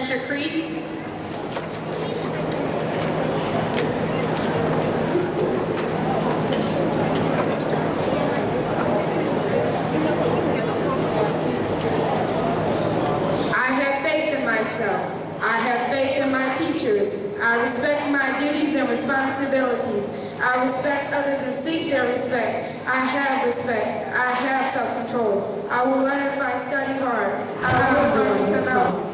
present your creed. I have faith in myself. I have faith in my teachers. I respect my duties and responsibilities. I respect others and seek their respect. I have respect. I have self-control. I will learn if I study hard. I will learn because I will.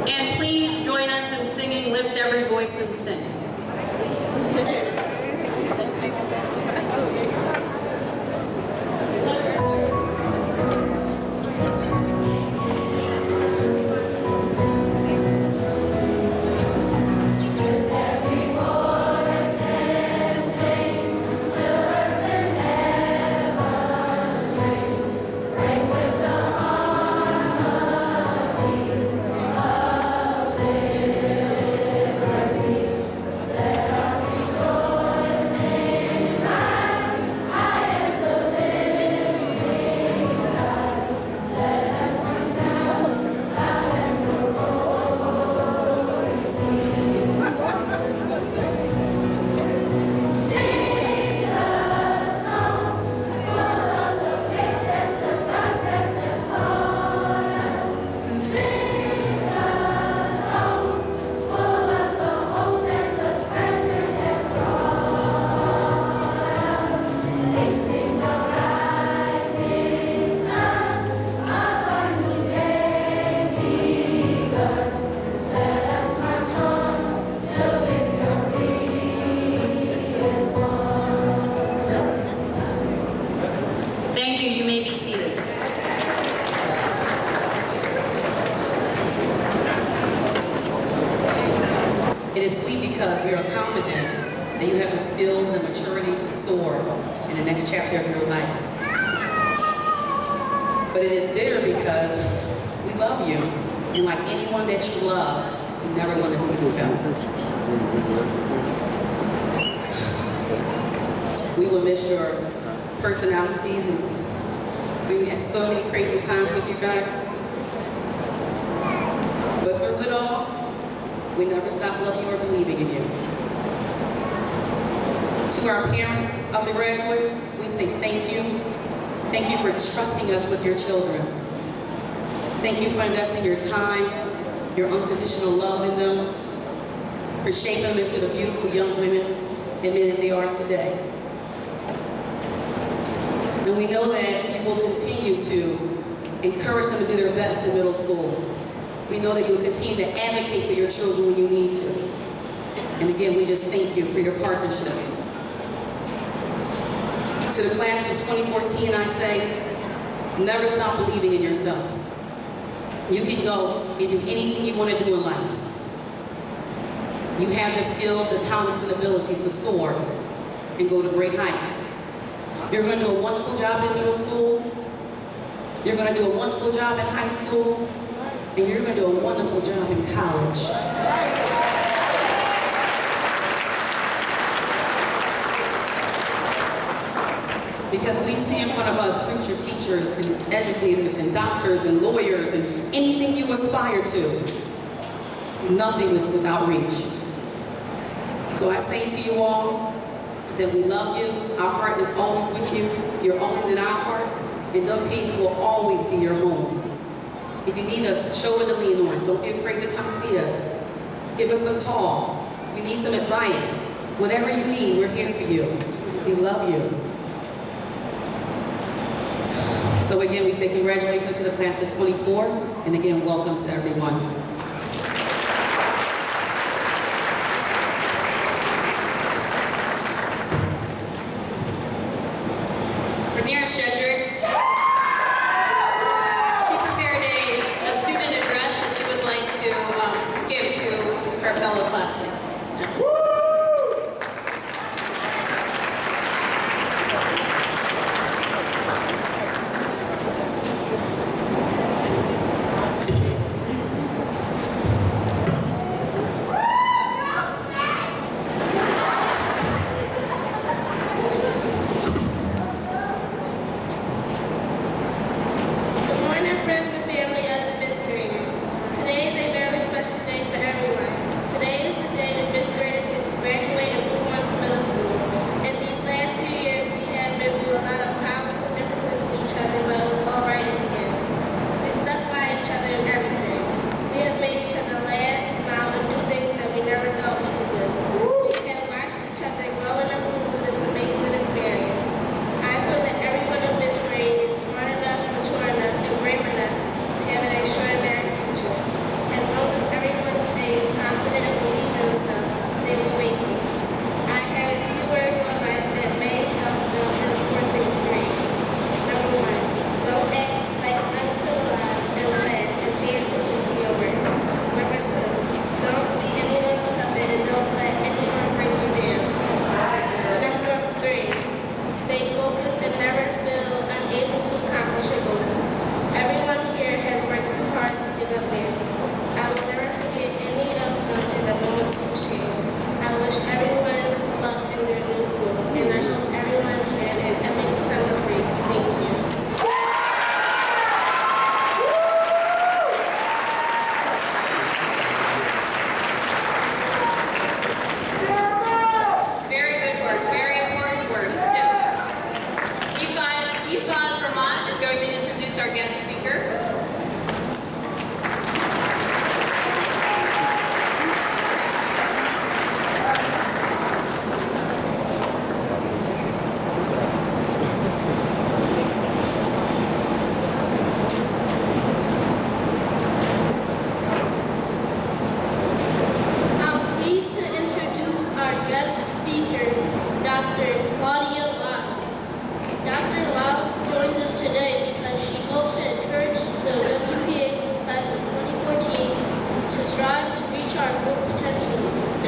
And please join us in singing Lift Every Voice and Sing. Thank you. You may be seated. It is sweet because we are confident that you have the skills and the maturity to soar in the next chapter of your life. But it is bitter because we love you, and like anyone that you love, we never want to see you go. We will miss your personalities, and we had so many crazy times with you guys. But through it all, we never stop loving you or believing in you. To our parents of the graduates, we say thank you. Thank you for trusting us with your children. Thank you for investing your time, your unconditional love in them, for shaping them into the beautiful young women and men that they are today. And we know that you will continue to encourage them to do their best in middle school. We know that you will continue to advocate for your children when you need to. And again, we just thank you for your partnership. To the class of 2014, I say, never stop believing in yourself. You can go and do anything you want to do in life. You have the skills, the talents, and abilities to soar and go to great heights. You're going to do a wonderful job in middle school. You're going to do a wonderful job in high school. And you're going to do a wonderful job in college. Because we see in front of us future teachers and educators and doctors and lawyers and anything you aspire to. Nothing is without reach. So I say to you all that we love you. Our heart is always with you. You're always in our heart. And Doug Cases will always be your home. If you need a shoulder to lean on, don't be afraid to come see us. Give us a call. We need some advice. Whatever you need, we're here for you. We love you. So again, we say congratulations to the class of 24, and again, welcome to everyone. Premiere Shedrick. She prepared a student address that she would like to give to her fellow classmates.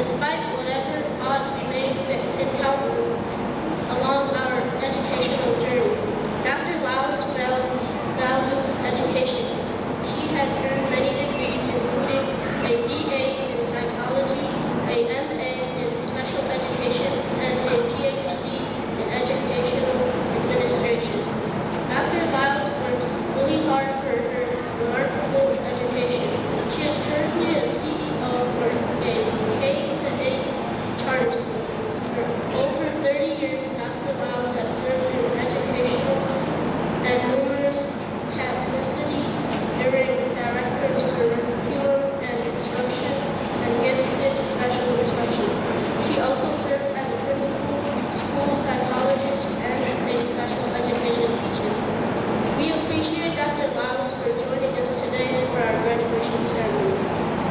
Despite whatever odds we may encounter along our educational journey, Dr. Lyles values education. She has earned many degrees, including a BA in psychology, a MA in special education, and a PhD in educational administration. Dr. Lyles works really hard for her remarkable education. She is currently a CEO for a K-8 charter school. For over 30 years, Dr. Lyles has served in educational and numerous capacities during Director of Curriculum and Instruction and Gifted Special Instruction. She also served as a principal, school psychologist, and a special education teacher. We appreciate Dr. Lyles for joining us today for our graduation ceremony.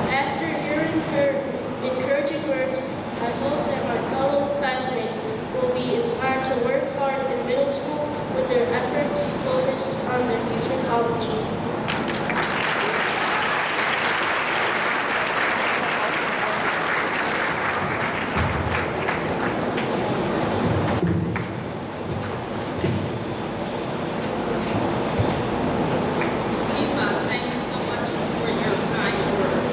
After hearing her encouraging words, I hope that my fellow classmates will be inspired to work hard in middle school with their efforts focused on their future college. Thank you so much for your kind words.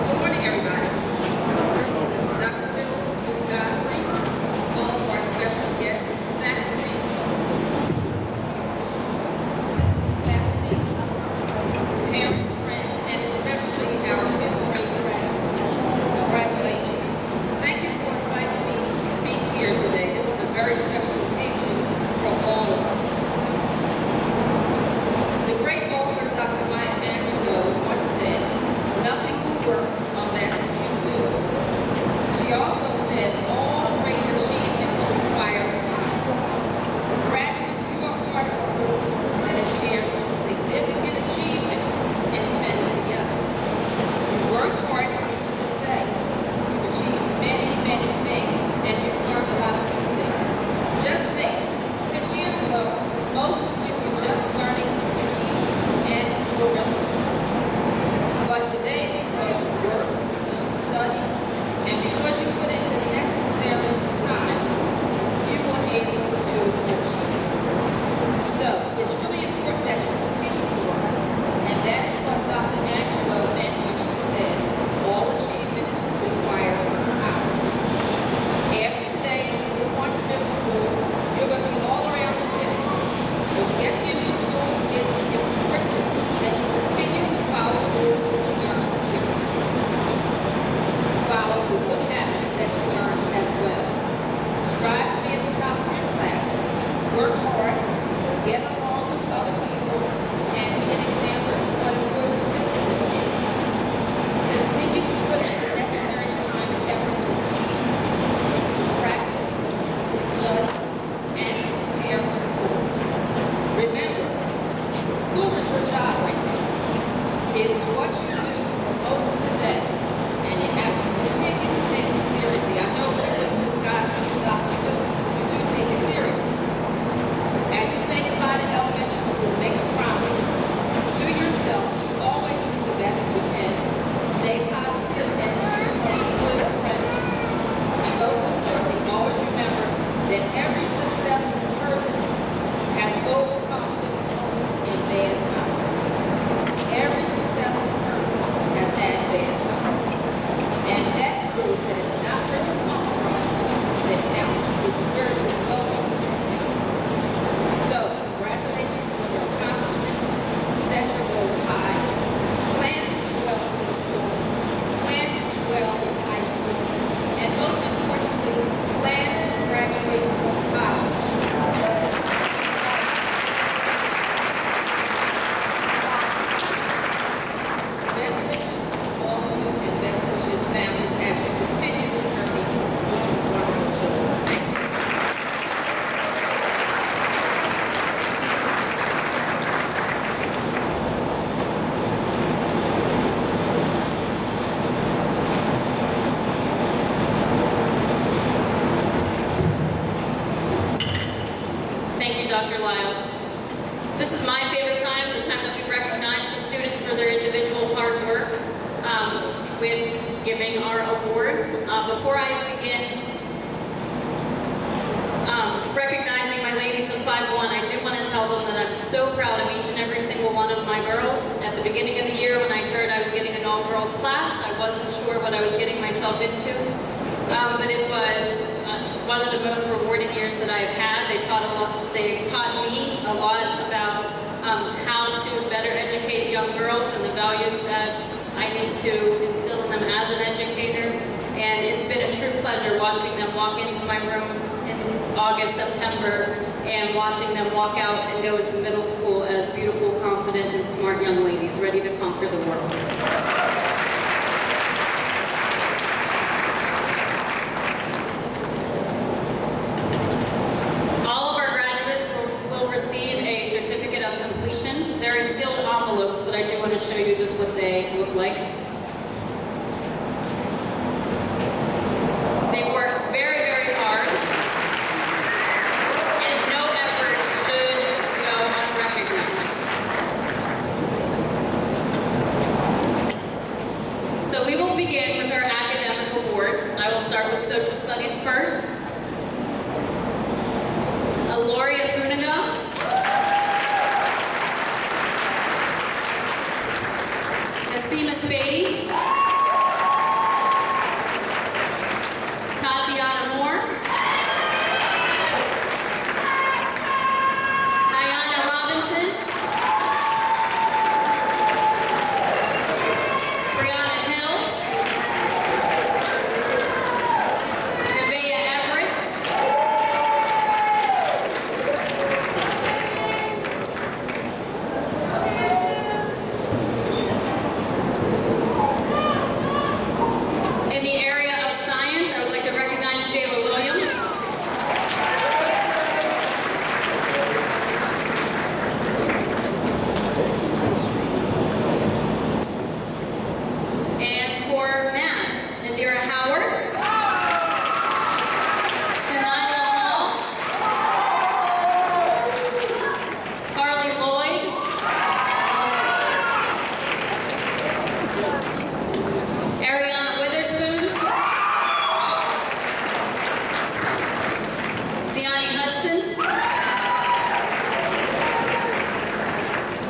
Good morning, everybody. Dr. Phillips, Ms. Godfrey, all of our special guests, faculty, parents, friends, and especially our fifth grade graduates. Congratulations. Thank you for inviting me to speak here today. This is a very special occasion for all of us. The great author, Dr. Maya Angelou, once said, "Nothing will work unless you do." She also said, "All great achievements require time." Graduates, you are part of a group that has shared some significant achievements and events together. You worked hard to reach this day. You've achieved many, many things, and you've learned a lot of new things. Just think, 6 years ago, most of you were just learning to read and to do arithmetic. But today, because you worked, because you studied, and because you put in the necessary time, you were able to achieve. So it's really important that you continue to work. And that is what Dr. Angelou meant when she said, all achievements require time. After today, when you move on to middle school, you're going to be all around the city. When you get to your new schools, it's important that you continue to follow the rules that you learned here. Follow the good habits that you learned as well. Strive to be at the top of your class. Work hard. Get along with other people. And be an example of what a good citizen is. Continue to put in the necessary time and effort to read, to practice, to study, and to prepare for school. Remember, school is your job right now. It is what you do for most of the day, and you have to continue to take it seriously. I know that with Ms. Godfrey and Dr. Phillips, you do take it seriously. As you say goodbye to elementary school, make a promise to yourself to always do the best that you can. Stay positive and choose good friends. And most importantly, always remember that every successful person has overcome difficulties in bad times. Every successful person has had bad times. And that proves that it's not where you come from that counts, it's where you're going that counts. So, congratulations on your accomplishments. Set your goals high. Plan to do well in middle school. Plan to do well in high school. And most importantly, plan to graduate from college. Best wishes to all of you and best wishes families as you continue this journey with these wonderful children. Thank you. Thank you, Dr. Lyles. This is my favorite time, the time that we recognize the students for their individual hard work with giving our awards. Before I begin recognizing my ladies of 5-1, I do want to tell them that I'm so proud of each and every single one of my girls. At the beginning of the year, when I heard I was getting an all-girls class, I wasn't sure what I was getting myself into, but it was one of the most rewarding years that I've had. They taught me a lot about how to better educate young girls and the values that I need to instill in them as an educator. And it's been a true pleasure watching them walk into my room in August, September, and watching them walk out and go into middle school as beautiful, confident, and smart young ladies ready to conquer the world. All of our graduates will receive a certificate of completion. They're in sealed envelopes, but I do want to show you just what they look like. They worked very, very hard, and no effort should go unrecognized. So we will begin with our academic awards. I will start with social studies first. Aloria Funiga. Nasima Spady. Tatiana Moore. Diana Robinson. Brianna Hill. Nevaeh Everett. In the area of science, I would like to recognize Shayla Williams. And for math, Nadira Howard. Sanila Hall. Carly Lloyd. Ariana Witherspoon. Siani Hudson.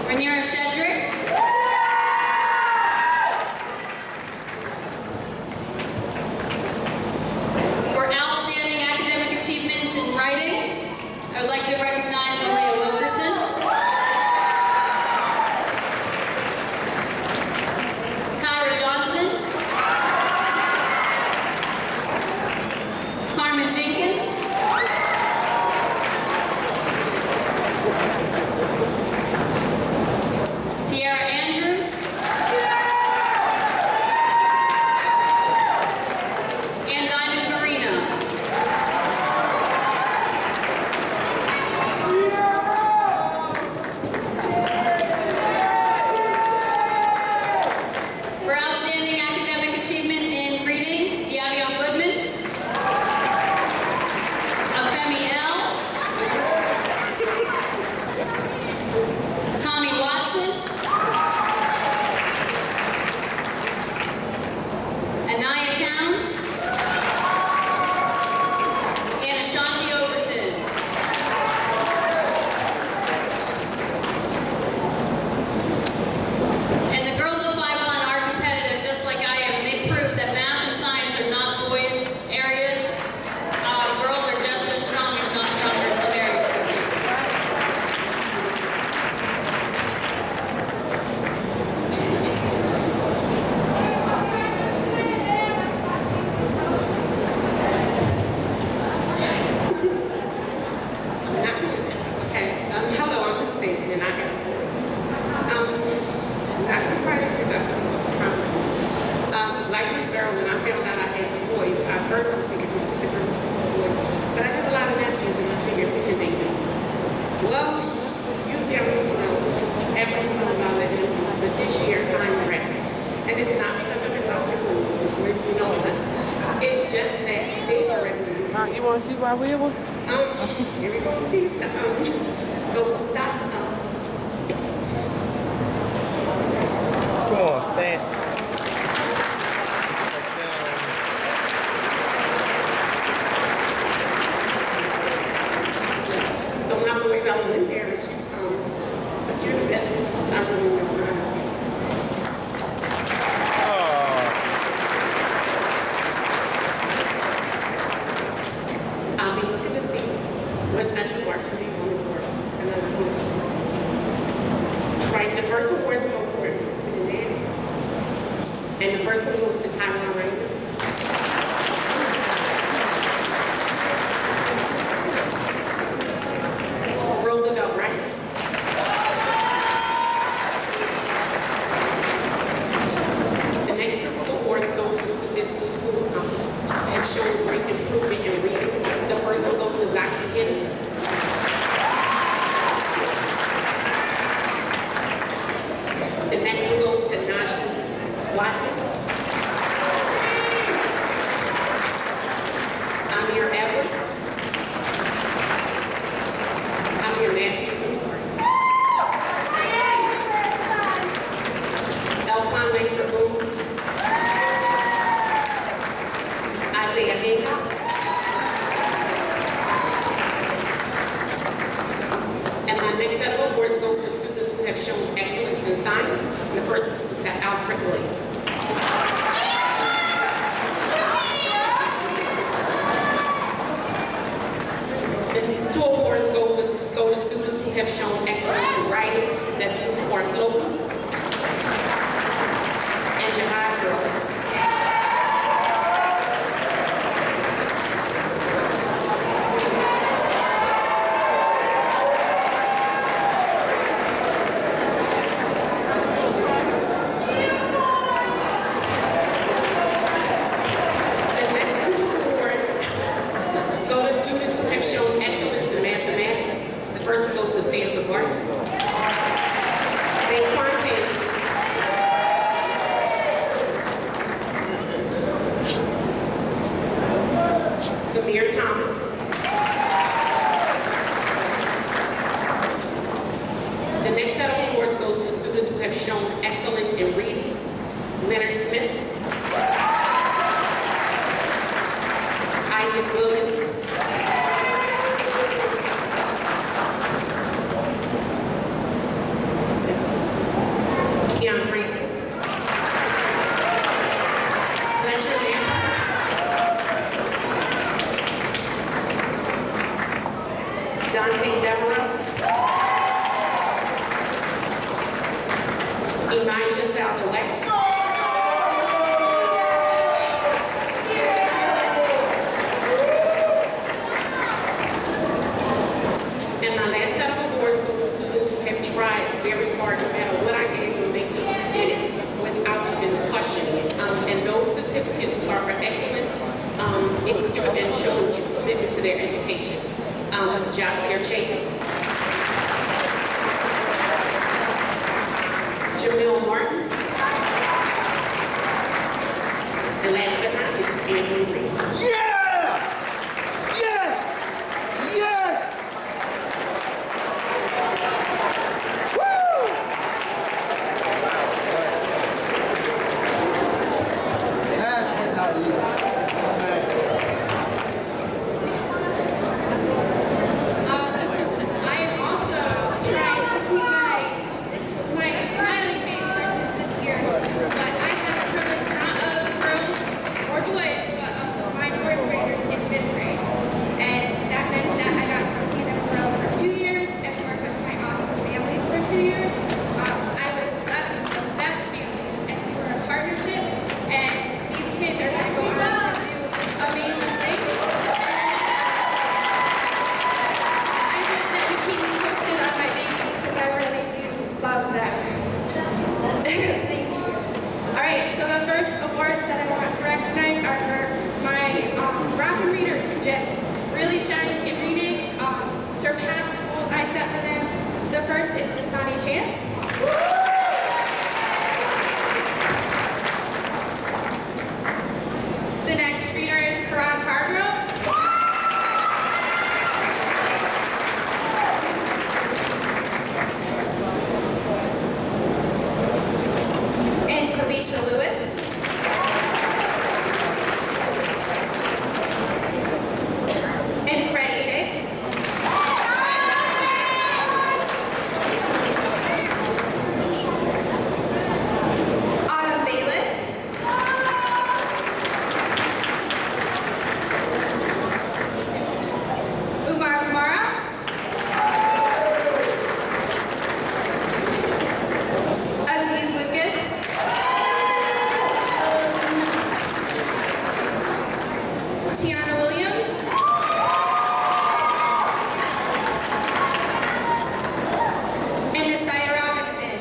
Rhaenyra Shedrick. For outstanding academic achievements in writing, I would like to recognize Malaya Wilkerson. Tyra Johnson. Carmen Jenkins. Tiara Andrews. And Diamond Marino. For outstanding academic achievement in reading, Diavion Goodman. Afemi L. Tommy Watson. Anaya Towns. And Ashanti Overton. And the girls of 5-1 are competitive just like I am, and they prove that math and science are not boys' areas. Girls are just as strong, if not stronger, in some areas this year. Hello, I'm Miss Staten, and I have, not the brightest reduction, I promise you. Like Miss Barrow, when I found out I had the boys, first I was thinking to put the girls to the boy, but I have a lot of nephews and my senior picture makers. Well, usually I'm, apprehensive about letting them go, but this year I'm ready. And it's not because I've been talking for it's just that they are ready to do it. You want to see why we were? Here we go, Steve. So stop. Come on, stand. have shown great improvement in reading. The first one goes to Zaki Henry. The next one goes to Najee Watson. Amir Edwards. Amir Matthews, I'm sorry. Elfon Langford Boone. Isaiah Hancock. And my next set of awards goes to students who have shown excellence in science. And the first is to Alfred Williams. The two awards go to students who have shown excellence in writing. That's Usquar Slogan and Jahad Gurley. The next group of awards go to students who have shown excellence in mathematics. The first one goes to Stanford Barton. Daquan Taylor. Amir Thomas. The next set of awards goes to students who have shown excellence in reading. Leonard Smith. Isaac Williams. Keon Francis. Fletcher Lambert. Dante Devereaux. Elijah Saldoway. And my last set of awards go to students who have tried very hard, no matter what I gave them, they just did it without even questioning it. And those certificates are for excellence and showing true commitment to their education. Jasir Chambers. Jamil Martin. And last but not least, Andrew Reed. Yeah! Yes! Yes! Woo! Last but not least, I am also trying to keep my smiling face versus the tears, but I had the privilege not of girls or boys, but of my fourth graders in fifth grade, and that meant that I got to see them grow for 2 years and work with my awesome families for 2 years. I was blessed with the best families, and we were a partnership, and these kids are going to go on to do amazing things. I hope that you keep me posted on my babies because I really do love them. Thank you. All right, so the first awards that I want to recognize are for my rapid readers who just really shined in reading, surpassed goals I set for them. The first is Dasani Chance. The next reader is Karan Hargrove. And Talisha Lewis. And Freddie Hicks. Autumn Bayless. Umar Kumara. Aziz Lucas. Tiana Williams. And Nasiah Robinson.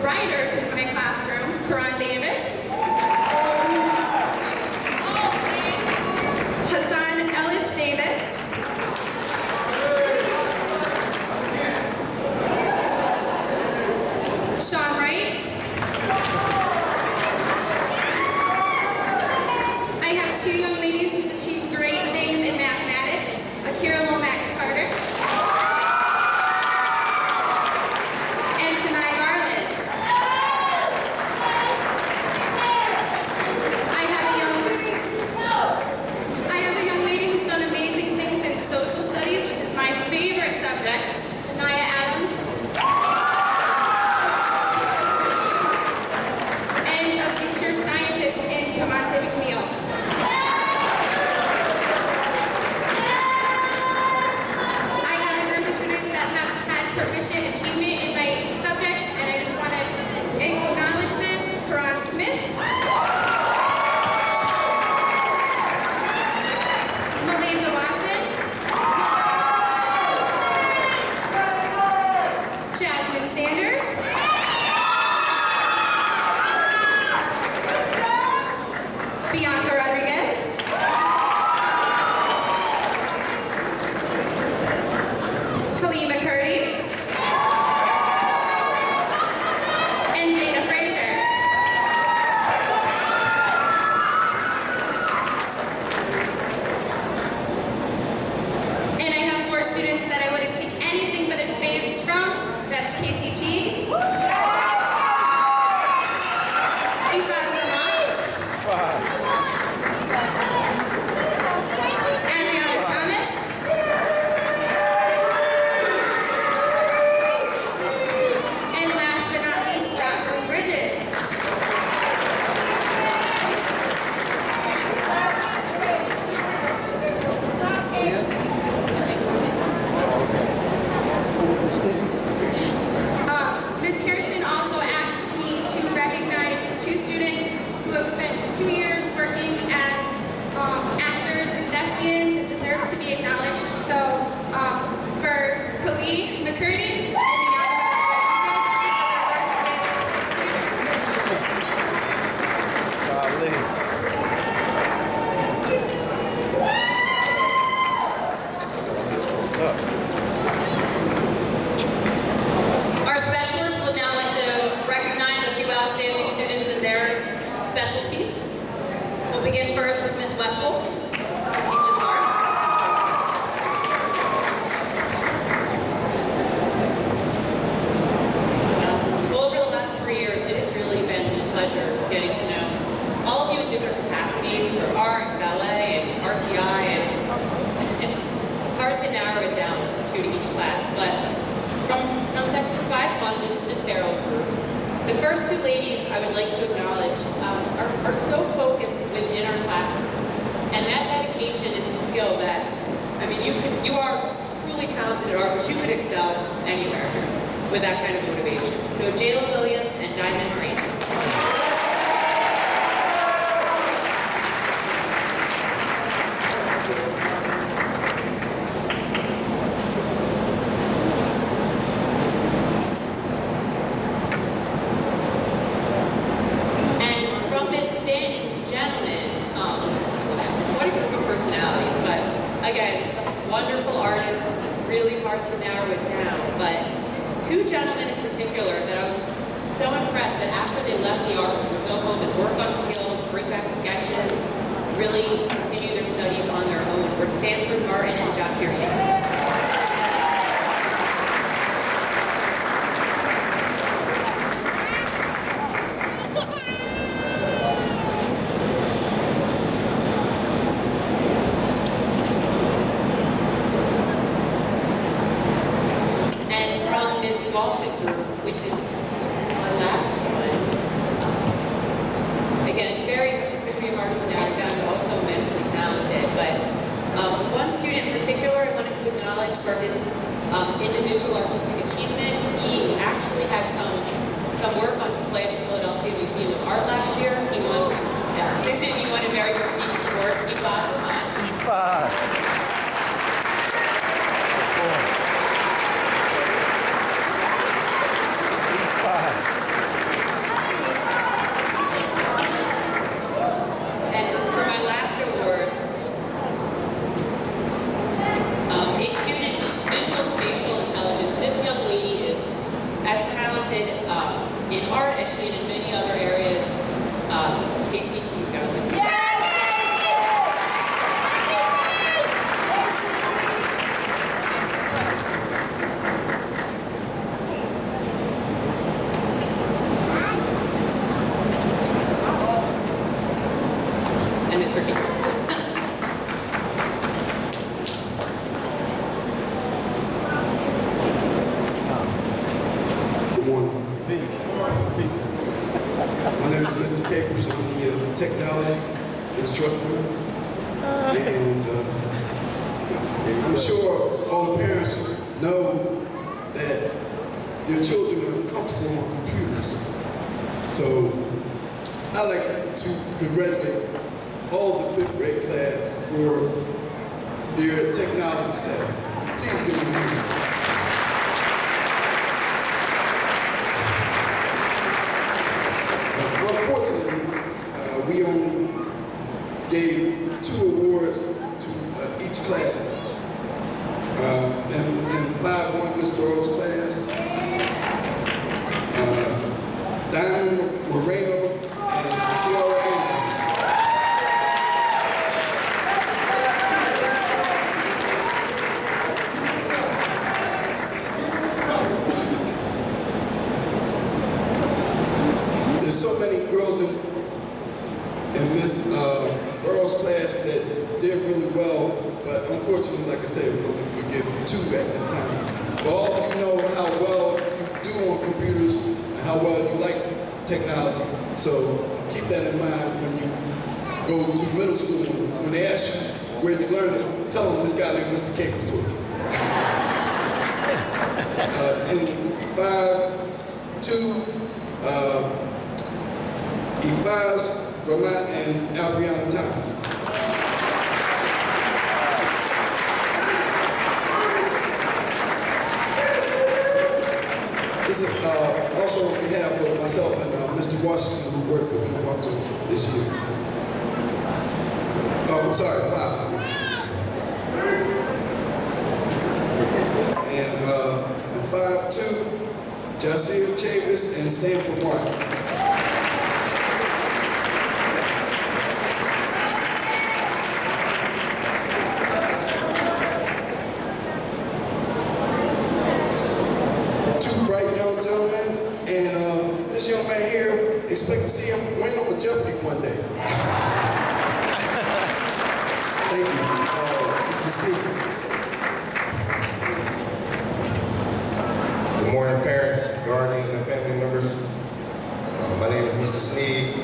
writers in my classroom, Karan Davis, Hassan Ellis Davis, Sean Wright. I have two young ladies who've achieved great things in mathematics, Akira Lomax Carter and Sinai Garland. I have a young lady who's done amazing things in social studies, which is my favorite subject, Anaya Adams. And a future scientist in Kamante McNeil. I have a group of students that have had proficient achievement in my subjects, and I just want to acknowledge them. Karan Smith, Malaysia Watson, Jasmine Sanders, Bianca Rodriguez, Khalima McCurdy, and Jada Frazier. And I have 4 students that I wouldn't take anything but advanced from. That's Casey Teague, Ifaz Rahman, Adriana Thomas, and last but not least, Jocelyn Bridges. Ms. Harrison also asked me to recognize 2 students who have spent 2 years working as actors and thespians and deserve to be acknowledged. So for Khalid McCurdy and Bianca Rodriguez for their work with What's up? Our specialists would now like to recognize a few outstanding students in their specialties. We'll begin first with Ms. Wessel, who teaches art. Over the last 3 years, it has really been a pleasure getting to know all of you in different capacities for art, ballet, and RTI, and it's hard to narrow it down to 2 to each class, but from section 5-1, which is Miss Barrow's group, the first 2 ladies I would like to acknowledge are so focused within our classroom, and that dedication is a skill that, I mean, you are truly talented at art, but you could excel anywhere with that kind of motivation. So Jayla Williams and Diamond Marine. And from Miss Stanton's gentlemen, what a group of personalities, but again, some wonderful artists. It's really hard to narrow it down, but 2 gentlemen in particular that I was so impressed that after they left the art room, would go home and work on skills, bring back sketches, really continue their studies on their own were Stanford Martin and Jasir James. And from Miss Walsh's group, which is the last one, again, it's very hard to narrow down, but also immensely talented. But one student in particular I wanted to acknowledge for his individual artistic achievement. He actually had some work on display at the Philadelphia Museum of Art last year. He won, yes, he won a very prestigious award, Ifaz Rahman. E5. E5. appreciate in many other areas. KCT, you got it. And Mr. Davis. Good morning. My name is Mr. Capers. I'm the technology instructor. And I'm sure all the parents know that their children are comfortable on computers. So I'd like to congratulate all the 5th grade class for their technology setup. Please give them a hand. Unfortunately, we only gave 2 awards to each class. In 5-1, Mr. Earl's class, Diamond Moreno and Tiara Andrews. There's so many girls in Miss Earl's class that did really well, but unfortunately, like I said, we only could give 2 at this time. But all of you know how well you do on computers and how well you like technology. So keep that in mind when you go to middle school. When they ask you where you learned it, tell them this guy named Mr. Capers taught you. In 5-2, Efaz Vermont and Albiana Thomas. This is also on behalf of myself and Mr. Washington, who worked with me up to this year. Oh, I'm sorry, 5. And in 5-2, Jasir Chavis and Stanford Martin. And this young man here, expect to see him win on the Jeopardy one day. Thank you, Mr. Steve. Good morning, parents, guardians, and family members. My name is Mr. Sneed.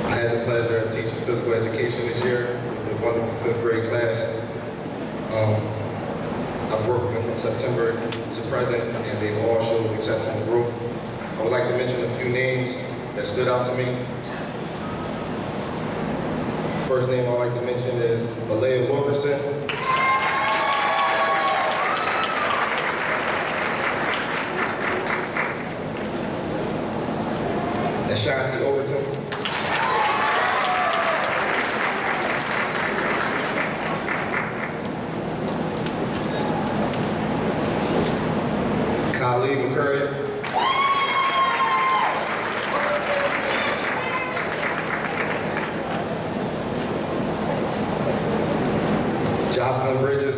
I had the pleasure of teaching physical education this year with the wonderful 5th grade class. I've worked with them from September to present, and they've all showed exceptional growth. I would like to mention a few names that stood out to me. First name I'd like to mention is Malaya Wilkerson. Ashanti Overton. Khalid McCurdy. Jocelyn Bridges.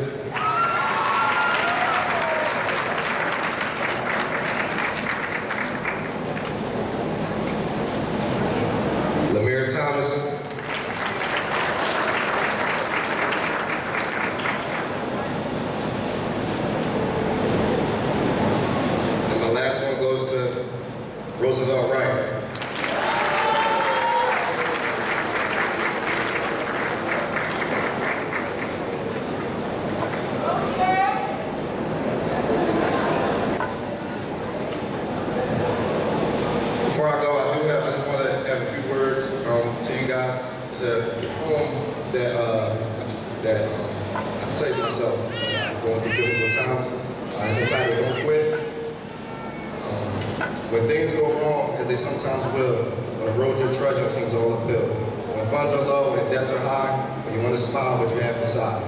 Lamir Thomas. Roosevelt Wright. Before I go, I just want to have a few words to you guys. It's a poem that I say to myself going through difficult times. It's entitled "Don't Quit." When things go wrong, as they sometimes will, when the road you're trudging seems all uphill, when funds are low and debts are high, when you want to smile but you have to sigh,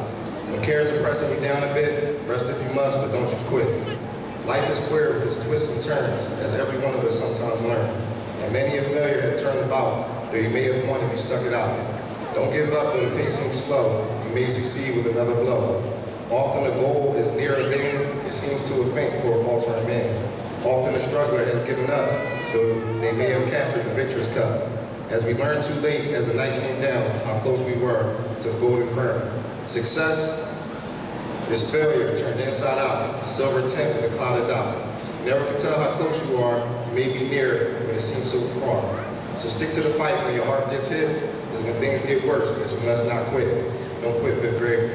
when cares are pressing you down a bit, rest if you must, but don't you quit. Life is queer with its twists and turns, as every one of us sometimes learn. And many a failure had turned about, though you may have won if you stuck it out. Don't give up though the pace seems slow, you may succeed with another blow. Often the goal is near a vain, it seems to a faint for a faltering man. Often the struggler has given up, though they may have captured the victor's cup. As we learned too late as the night came down, how close we were to the golden crown. Success is failure turned inside out, a silver tint with a clouded dot. You never can tell how close you are, you may be near, but it seems so far. So stick to the fight when your heart gets hit, because when things get worse, that you must not quit. Don't quit, 5th grade.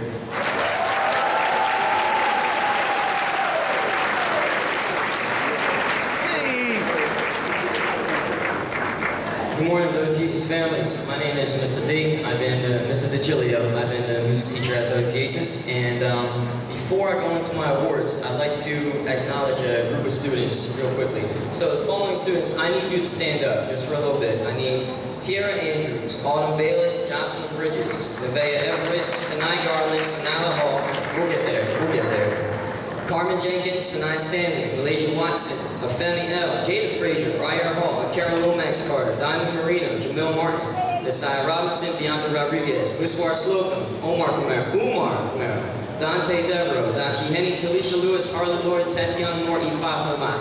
Good morning, WPACES families. My name is Mr. D. I've been Mr. DeGilio. I've been the music teacher at WPACES. And before I go into my awards, I'd like to acknowledge a group of students real quickly. So the following students, I need you to stand up just for a little bit. I need Tiara Andrews, Autumn Bayless, Jocelyn Bridges, Nevaeh Everett, Sinai Garland, Sanala Hall. We'll get there. Carmen Jenkins, Sanai Stanley, Malaysia Watson, Afemi L, Jada Frazier, Ryer Hall, Akara Lomax Carter, Diamond Marino, Jamil Martin, Nasai Robinson, Bianca Rodriguez, Wiswar Slocum, Umar Kamara, Dante Devereaux, Zaki Henny, Talisha Lewis, Harlan Lord, Tatiana Moore, Ifafa Mat.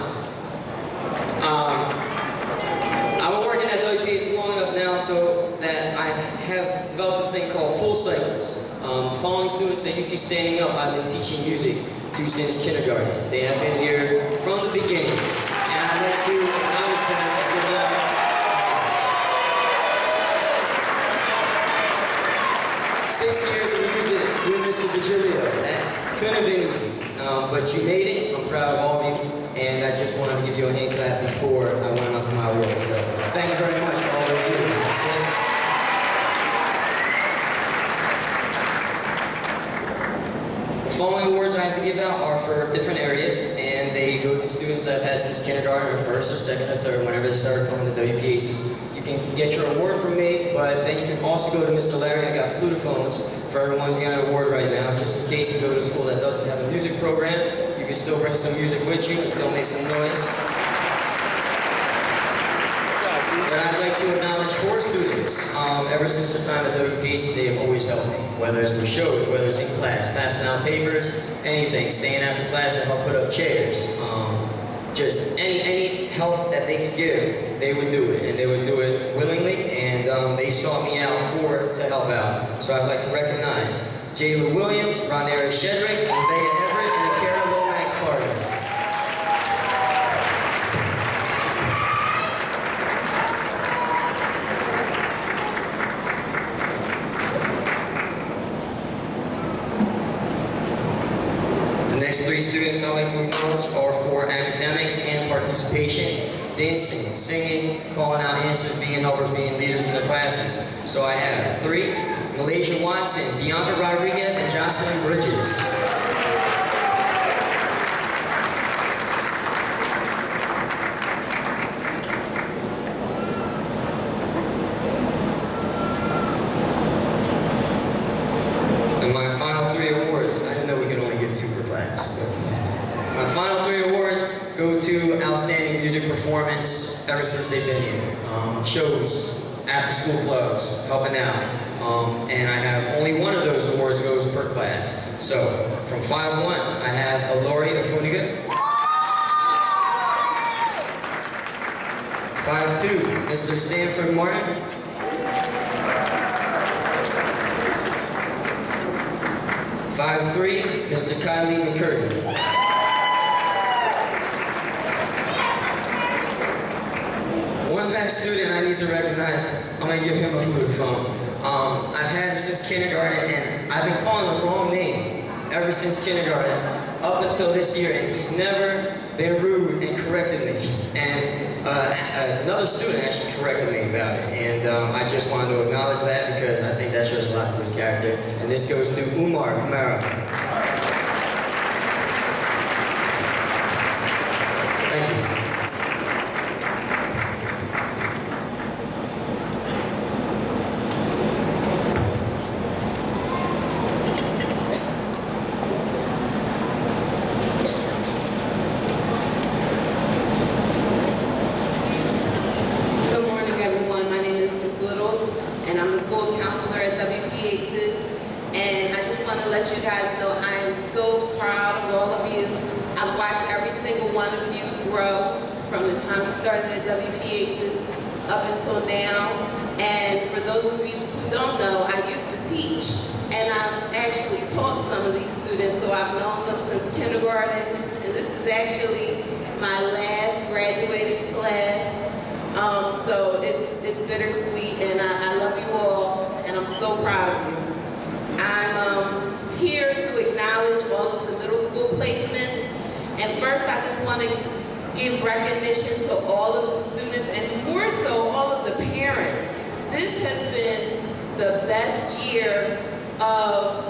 I've been working at WPACE long enough now so that I have developed this thing called full cycles. The following students that you see standing up, I've been teaching music to since kindergarten. They have been here from the beginning, and I'd like to acknowledge them and give them 6 years of music with Mr. DeGilio. That couldn't have been easy, but you made it. I'm proud of all of you, and I just wanted to give you a hand clap before I went on to my awards. So thank you very much for all those years. That's it. The following awards I have to give out are for different areas, and they go to students that I've had since kindergarten, or first, or second, or third, whenever they started coming to WPACES. You can get your award from me, but then you can also go to Mr. Larry. I got flutophones for everyone who's got an award right now, just in case you go to a school that doesn't have a music program. You can still bring some music with you and still make some noise. But I'd like to acknowledge 4 students. Ever since the time at WPACES, they have always helped me. Whether it's with shows, whether it's in class, passing out papers, anything, staying after class to help put up chairs. Just any help that they could give, they would do it. And they would do it willingly, and they sought me out to help out. So I'd like to recognize Jayla Williams, Ronera Shedrick, Nevaeh Everett, and Akara Lomax Carter. The next 3 students I'd like to acknowledge are for academics and participation, dancing, singing, calling out answers, being helpers, being leaders in the classes. So I have 3, Malaysia Watson, Bianca Rodriguez, and Jocelyn Bridges. And my final 3 awards, I didn't know we could only give 2 per class. My final 3 awards go to outstanding music performance ever since they've been here. Shows, after school clubs, helping out. And I have only one of those awards goes per class. So from 5-1, I have Alori Afuniga. 5-2, Mr. Stanford Martin. 5-3, Mr. Kylie McCurdy. One last student I need to recognize, I'm going to give him a flutophone. I've had him since kindergarten, and I've been calling the wrong name ever since kindergarten up until this year, and he's never been rude and corrected me. And another student actually corrected me about it, and I just wanted to acknowledge that because I think that shows a lot to his character. And this goes to Umar Kamara. Thank you. grow from the time we started at WPACES up until now. And for those of you who don't know, I used to teach, and I've actually taught some of these students, so I've known them since kindergarten, and this is actually my last graduating class. So it's bittersweet, and I love you all, and I'm so proud of you. I'm here to acknowledge all of the middle school placements, and first I just want to give recognition to all of the students, and more so all of the parents. This has been the best year of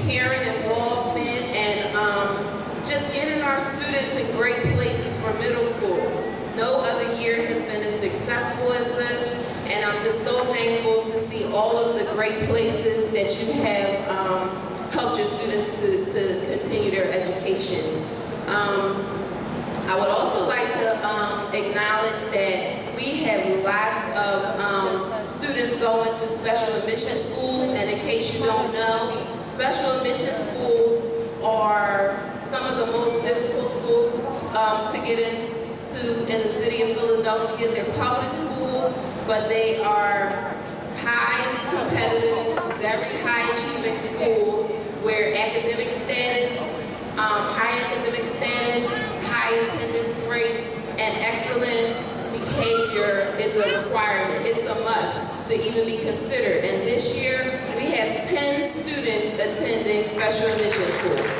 parent involvement and just getting our students in great places for middle school. No other year has been as successful as this, and I'm just so thankful to see all of the great places that you have helped your students to continue their education. I would also like to acknowledge that we have lots of students going to special admission schools, and in case you don't know, special admission schools are some of the most difficult schools to get into in the city of Philadelphia. They're public schools, but they are highly competitive, very high achieving schools where academic status, high academic status, high attendance rate, and excellent behavior is a requirement. It's a must to even be considered. And this year, we have 10 students attending special admission schools.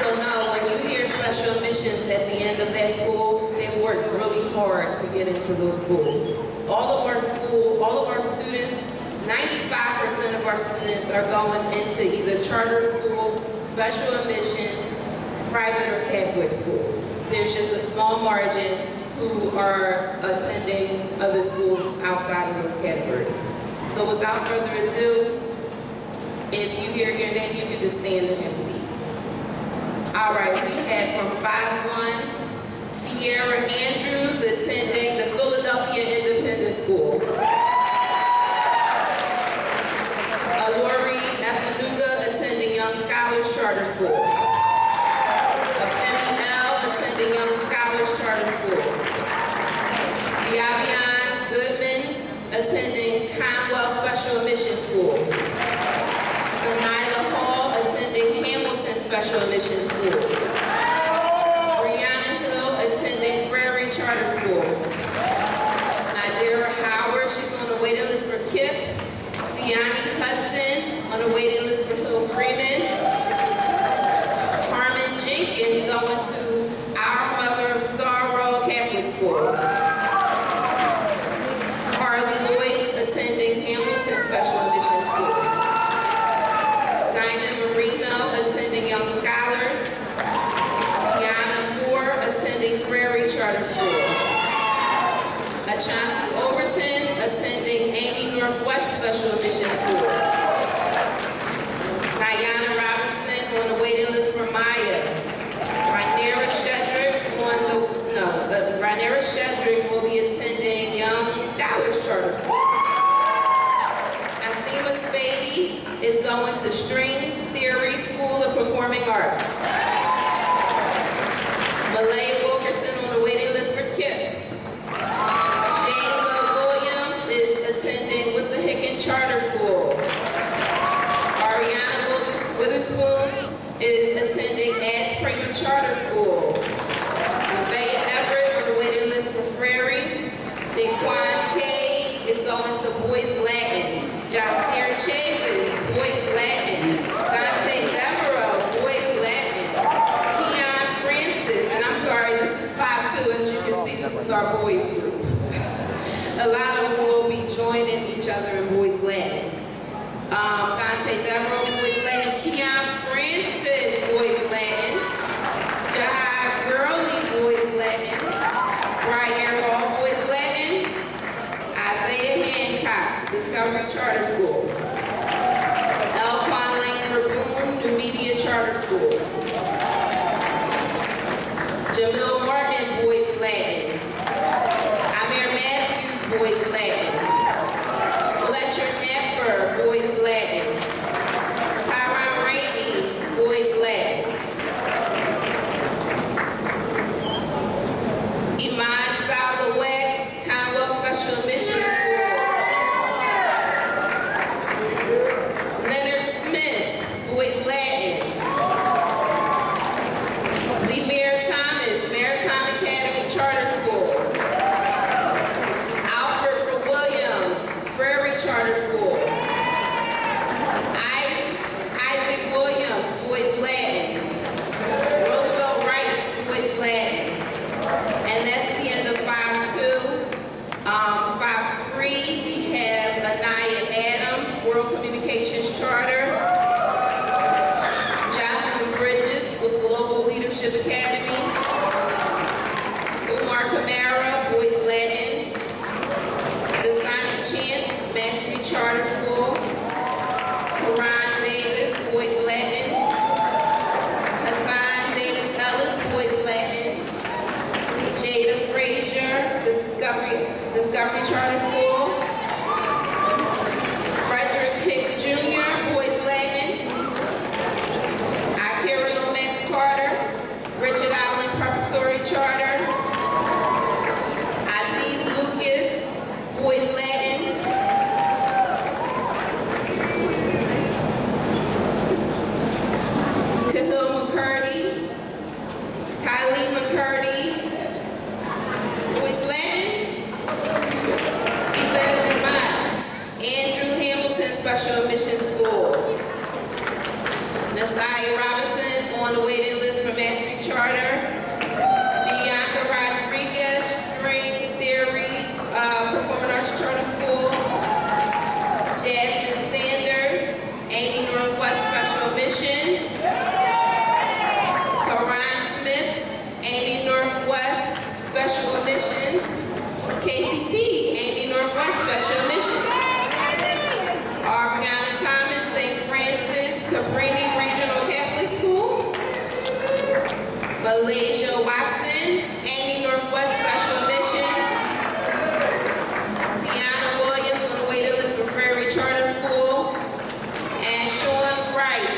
So no, when you hear special admissions at the end of that school, they work really hard to get into those schools. All of our students, 95% of our students are going into either charter school, special admissions, private or Catholic schools. There's just a small margin who are attending other schools outside of those categories. So without further ado, if you hear your name, you can just stand and have a seat. All right, we have from 5-1, Tierra Andrews attending the Philadelphia Independent School. Lori Efanuga attending Young Scholars Charter School. Femi L attending Young Scholars Charter School. Diavion Goodman attending Conwell Special Admission School. Sanila Hall attending Hamilton Special Admission School. Brianna Hill attending Prairie Charter School. Nadira Howard, she's on the waiting list for KIPP. Siani Hudson on the waiting list for Hill Freeman. Carmen Jenkins going to Our Mother of Sorrow Catholic School. Carly Lloyd attending Hamilton Special Admission School. Diamond Marino attending Young Scholars. Tiana Moore attending Prairie Charter School. Ashanti Overton attending Amy Northwest Special Admission School. Diana Robinson on the waiting list for Maya. Rhaenyra Shedrick will be attending Young Scholars Charter School. Nasima Spady is going to String Theory School of Performing Arts. Malaya Wilkerson on the waiting list for KIPP. Attending Wissahickon Charter School. Ariana Witherspoon is attending Ad Prima Charter School. Nevaeh Everett on the waiting list for Prairie. Daquan Cade is going to Boys Latin. Jasmine Chavis, Boys Latin. Dante Devereaux, Boys Latin. Keon Francis, and I'm sorry, this is 5-2. As you can see, this is our boys group. A lot of them will be joining each other in Boys Latin. Dante Devereaux, Boys Latin. Keon Francis, Boys Latin. Jahai Gurley, Boys Latin. Brian Hall, Boys Latin. Isaiah Hancock, Discovery Charter School. Elquan Langford Boone, New Media Charter School. Jamil Martin, Boys Latin. Amir Matthews, Boys Latin. Fletcher Napper, Boys Latin. Tyron Rainey, Boys Latin. Leadership Academy. Umar Camara, Boys Latin. Dasani Chance, Mastery Charter School. Karan Davis, Boys Latin. Hassan Davis Ellis, Boys Latin. Jada Frazier, Discovery Charter School. Frederick Hicks Jr., Boys Latin. Akira Lomax Carter, Richard Allen Preparatory Charter. Aziz Lucas, Boys Latin. Kahil McCurdy, Kylie McCurdy, Boys Latin. Yvette Vermont, Andrew Hamilton Special Admissions School. Nasai Robinson on the waiting list for Mastery Charter. Bianca Rodriguez, String Theory, Performing Arts Charter School. Jasmine Sanders, Amy Northwest Special Admissions. Karan Smith, Amy Northwest Special Admissions. KCT, Amy Northwest Special Admissions. Ariana Thomas, St. Francis, Cabrini Regional Catholic School. Malaysia Watson, Amy Northwest Special Admissions. Tiana Williams on the waiting list for Prairie Charter School. And Sean Wright,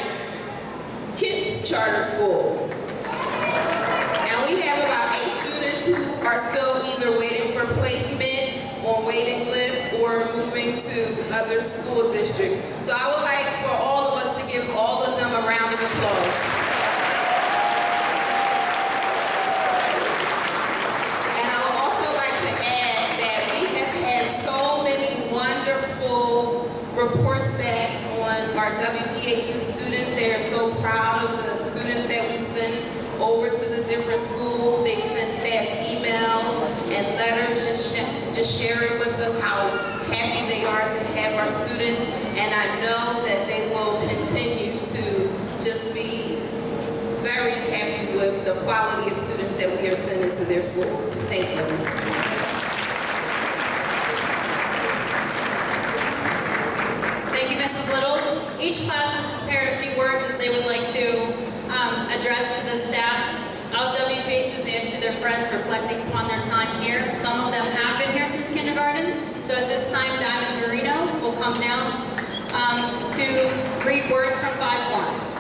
Kent Charter School. And we have about 8 students who are still either waiting for placement on waiting lists or moving to other school districts. So I would like for all of us to give all of them a round of applause. And I would also like to add that we have had so many wonderful reports back on our WPAC students. They are so proud of the students that we send over to the different schools. They've sent staff emails and letters just sharing with us how happy they are to have our students. And I know that they will continue to just be very happy with the quality of students that we are sending to their schools. Thank you. Thank you, Mrs. Littles. Each class has prepared a few words that they would like to address to the staff of WPACES and to their friends reflecting upon their time here. Some of them have been here since kindergarten. So at this time, Diamond Marino will come down to read words from 5-1.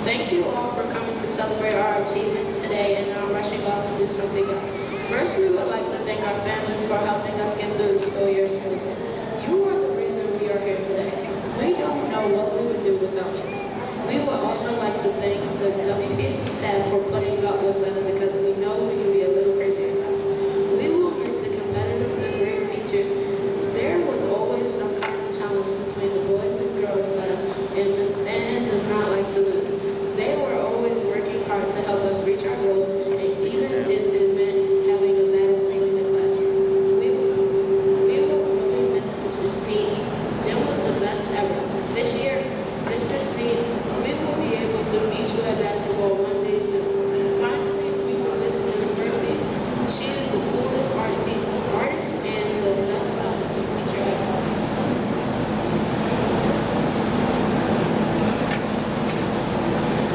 Thank you all for coming to celebrate our achievements today and not rushing off to do something else. First, we would like to thank our families for helping us get through the school year smoothly. You are the reason we are here today. We don't know what we would do without you. We would also like to thank the WPAC staff for putting up with us because we know we can be a little crazy at times. We will miss the competitive 5th grade teachers. There was always some kind of challenge between the boys and girls class, and Ms. Stanton does not like to lose. They were always working hard to help us reach our goals, and even if it meant having a battle between the classes. We will really miss Mrs. C. Gym was the best ever. This year, Mr. Steve, we will be able to meet you at basketball one day soon. Finally, we will miss Miss Murphy. She is the coolest artist and the best substitute teacher ever.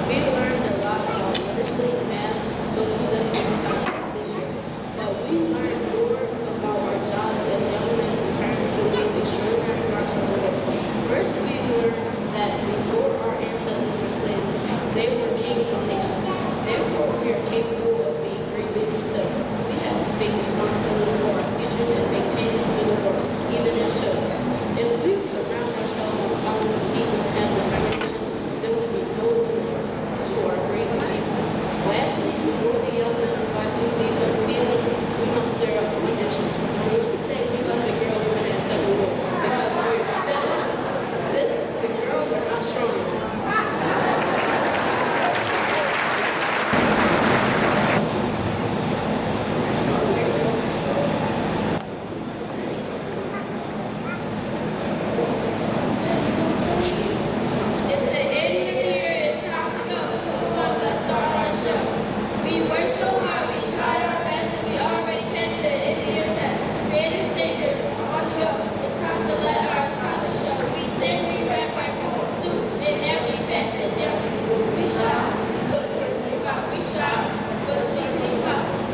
We learned a lot about literacy, math, social studies, and science this year. But we learned more about our jobs as young men preparing to leave extraordinary marks on the world. First, we learned that before our ancestors were slaves, they were kings of nations. Therefore, we are capable of being great leaders too. We have to take responsibility for our futures and make changes to the world, even as children. If we surround ourselves with positive people and have determination, there will be no limit to our great achievements. Lastly, before the young men of 5'2" leave their pieces, we must clear up one issue. On one day, we let the girls win at Tug-of-War because we're gentlemen. The girls are not strong enough. It's the end of the year, it's time to go. Come on, let's start our show. We worked so hard, we tried our best, and we already passed the end of the year test. Creative thinkers on the go. It's time to let our talent show. We sing, we rap, write poems too, and now we pass it down. We strive, go 2025. We strive, go 2025.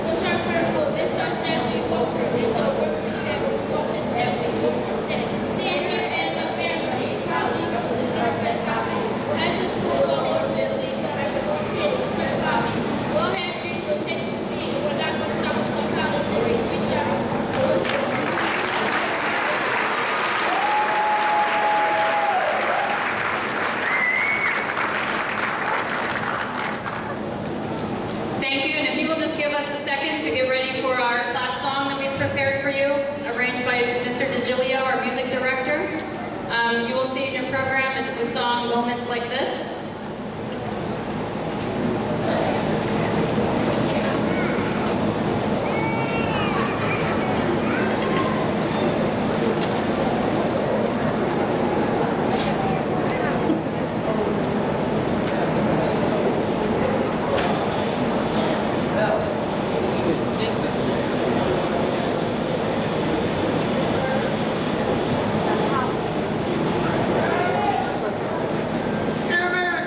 Push our first hope, this our stand, we won't for there's no work we have, but we won't miss that, we won't miss that. We stand here as a family, proudly represent our best copy. As a school all over Italy, but I just want to change what's better copy. We'll have dreams, we'll take you to see it. We're not going to stop us from college lyrics. We strive. Thank you, and if you will just give us a second to get ready for our class song that we've prepared for you, arranged by Mr. DeGilio, our music director. You will see in your program, it's the song Moments Like This. Yeah, man.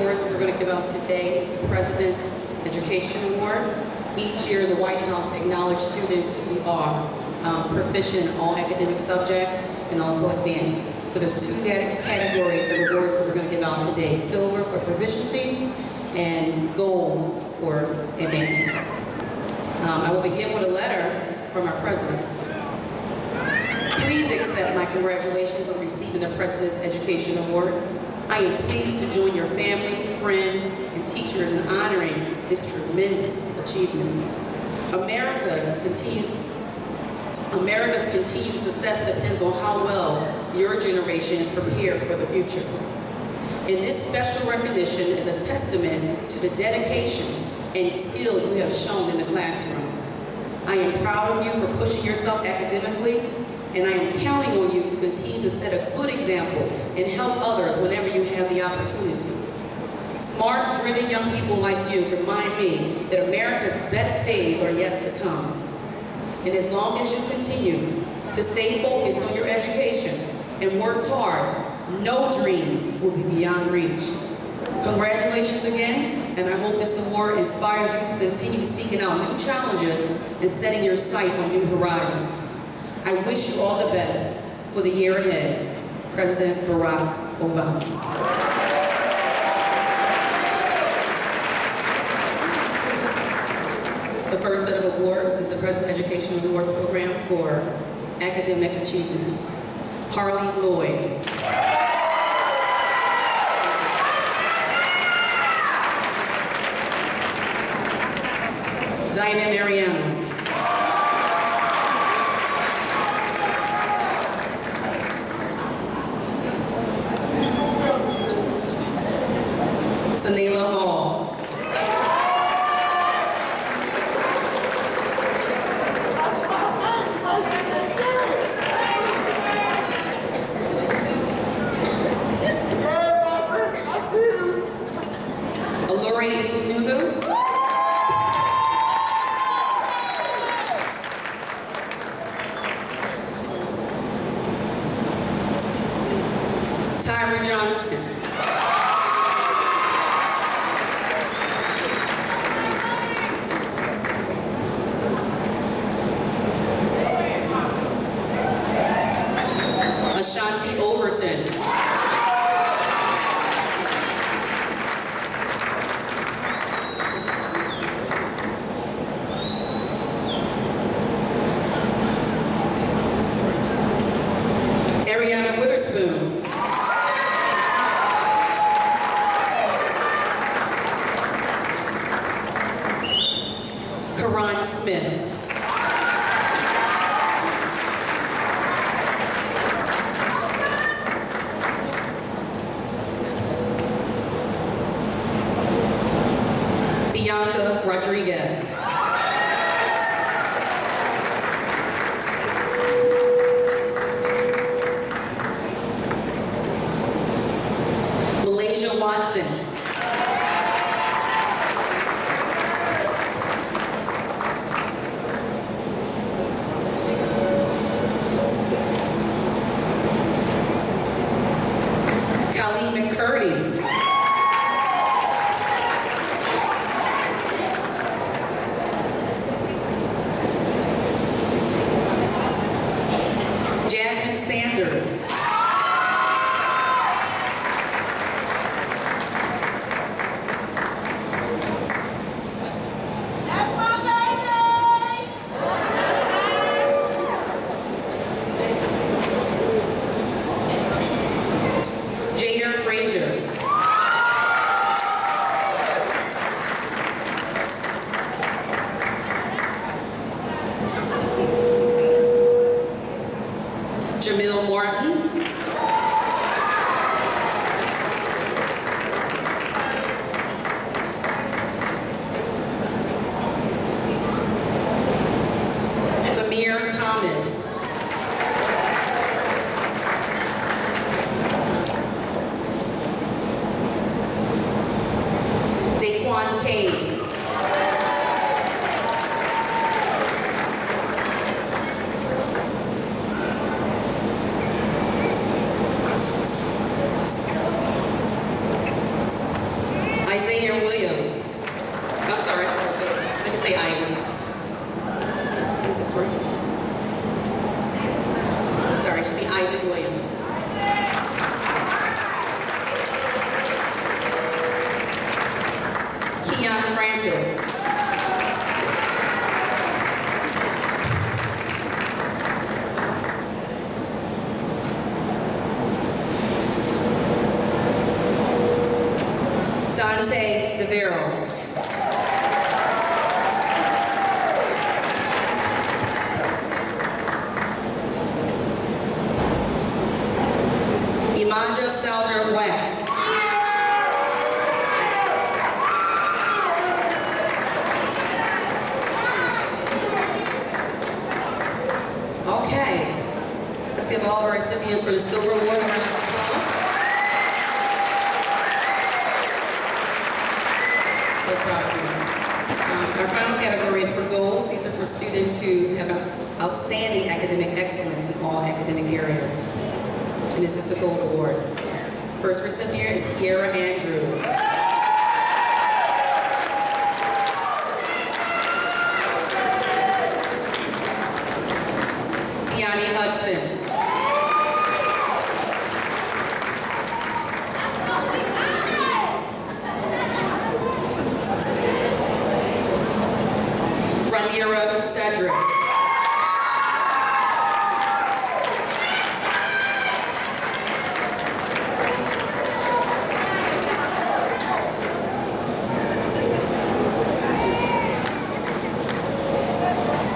awards that we're going to give out today is the President's Education Award. Each year, the White House acknowledges students who are proficient in all academic subjects and also advanced. So there's two categories of awards that we're going to give out today: silver for proficiency and gold for advanced. I will begin with a letter from our president. Please accept my congratulations on receiving the President's Education Award. I am pleased to join your family, friends, and teachers in honoring this tremendous achievement. America's continued success depends on how well your generation is prepared for the future. And this special recognition is a testament to the dedication and skill you have shown in the classroom. I am proud of you for pushing yourself academically, and I am counting on you to continue to set a good example and help others whenever you have the opportunity. Smart, driven young people like you remind me that America's best days are yet to come. And as long as you continue to stay focused on your education and work hard, no dream will be beyond reach. Congratulations again, and I hope this award inspires you to continue seeking out new challenges and setting your sight on new horizons. I wish you all the best for the year ahead. President Barack Obama. The first set of awards is the President's Education Award Program for Academic Achievement. Harley Lloyd. Diana Mariano. Sanela Hall. Aluri Ifunugu. Tyra Johnson. Ashanti Overton. Ariana Witherspoon. Karan Smith. Bianca Rodriguez. Malaysia Watson. Colleen McCurdy. Xavier Williams. I'm sorry, let me say Isaac. Is this right? I'm sorry, it should be Isaac Williams. Keon Francis. Dante DeVero. Imanja Selder Wack. Okay, let's give all of our recipients for the Silver Award a round of applause. So proud of you. Our final category is for gold. These are for students who have outstanding academic excellence in all academic areas. And this is the Gold Award. First recipient is Tiara Andrews. Siani Hudson. Ranira Cedric.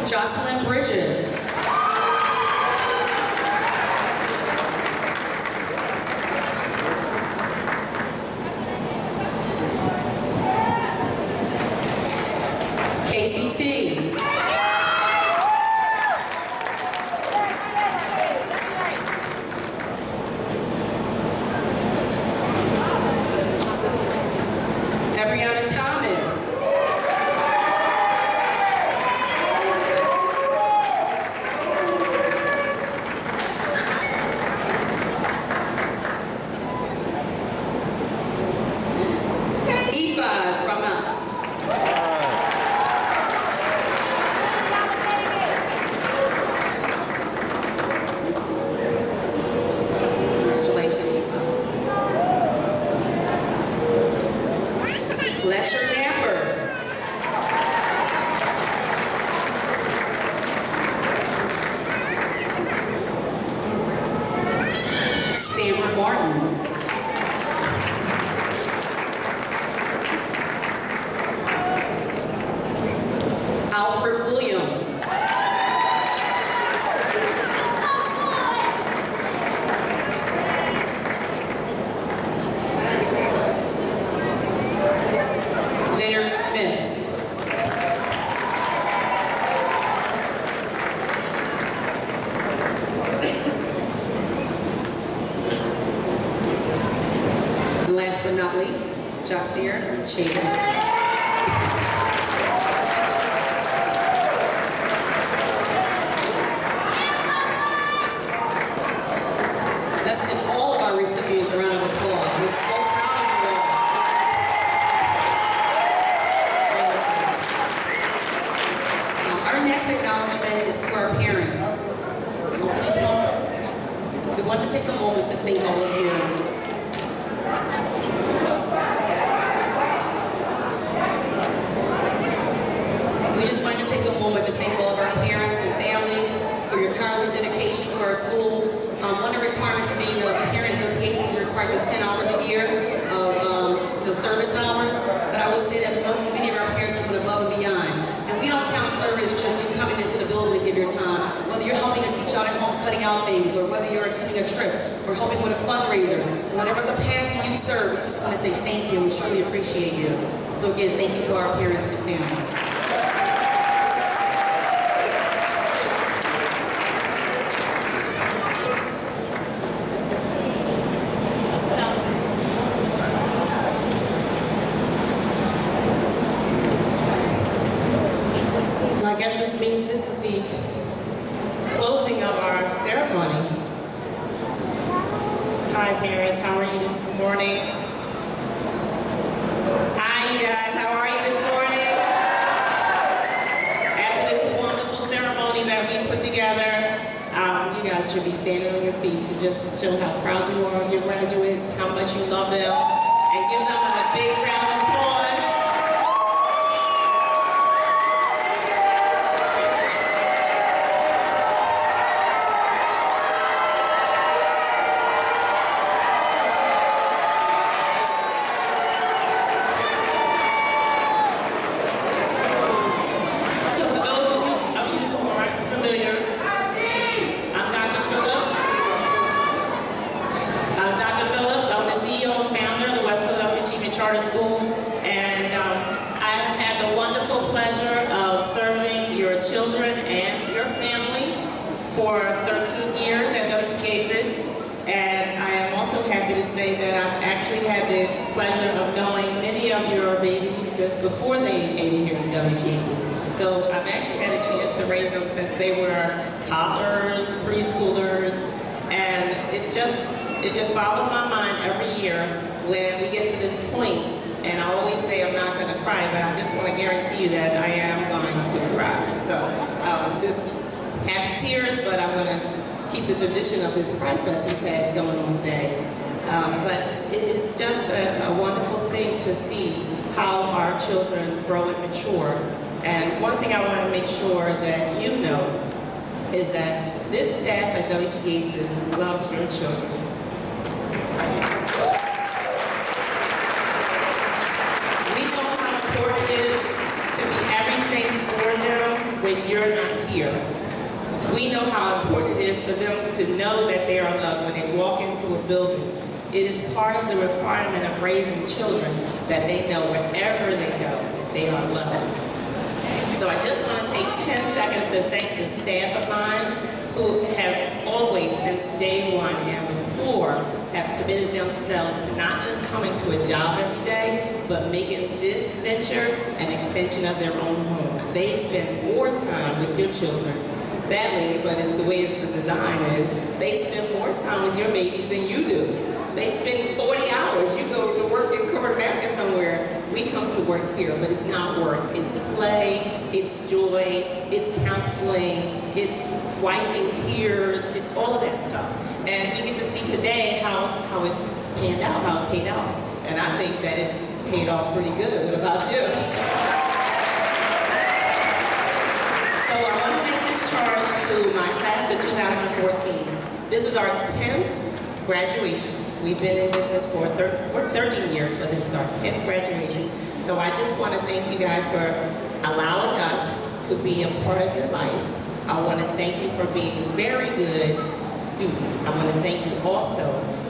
Jocelyn Bridges. KCT. Abriana Thomas. Ifaz Rahman. Congratulations, Ifaz. Fletcher Napper. Sanford Martin. Alfred Williams. Leonard Smith. And last but not least, Jasir Chavis. Let's give all of our recipients a round of applause. We're so proud of you all. Our next acknowledgement is to our parents. We want to take a moment to thank all of you. We just wanted to take a moment to thank all of our parents and families for your tireless dedication to our school. One of the requirements of being a parent in good cases, you're required to 10 hours a year of service hours. But I will say that many of our parents have gone above and beyond. And we don't count service just you coming into the building to give your time. Whether you're helping a teacher out at home cutting out things, or whether you're attending a trip, or helping with a fundraiser, whatever capacity you serve, we just want to say thank you and we truly appreciate you. So again, thank you to our parents and families. So I guess this means this is the closing of our ceremony. Hi parents, how are you this morning? I standing on your feet to just show how proud you are of your graduates, how much you love them, and give them a big round of applause. Charter School, and I have had the wonderful pleasure of serving your children and your family for 13 years at WPACES, and I am also happy to say that I've actually had the pleasure of knowing many of your babies since before they made it here at WPACES. So I've actually had a chance to raise them since they were toddlers, preschoolers, and it just boggles my mind every year when we get to this point, and I always say I'm not going to cry, but I just want to guarantee you that I am going to cry. So just happy tears, but I'm going to keep the tradition of this Pride Fest we've had going on today. But it is just a wonderful thing to see how our children grow and mature. And one thing I want to make sure that you know is that this staff at WPACES loves your children. When you're not here. We know how important it is for them to know that they are loved when they walk into a building. It is part of the requirement of raising children that they know wherever they go, they are loved. So I just want to take 10 seconds to thank the staff of mine who have always, since day one and before, have committed themselves to not just coming to a job every day, but making this venture an extension of their own home. They spend more time with your children. Sadly, but it's the way the design is, they spend more time with your babies than you do. They spend 40 hours. You go to work in corporate America somewhere. We come to work here, but it's not work. It's play, it's joy, it's counseling, it's wiping tears, it's all of that stuff. And we get to see today how it panned out, how it paid off. And I think that it paid off pretty good. What about you? So I want to make this charge to my class of 2014. This is our 10th graduation. We've been in business for 13 years, but this is our 10th graduation. So I just want to thank you guys for allowing us to be a part of your life. I want to thank you for being very good students. I want to thank you also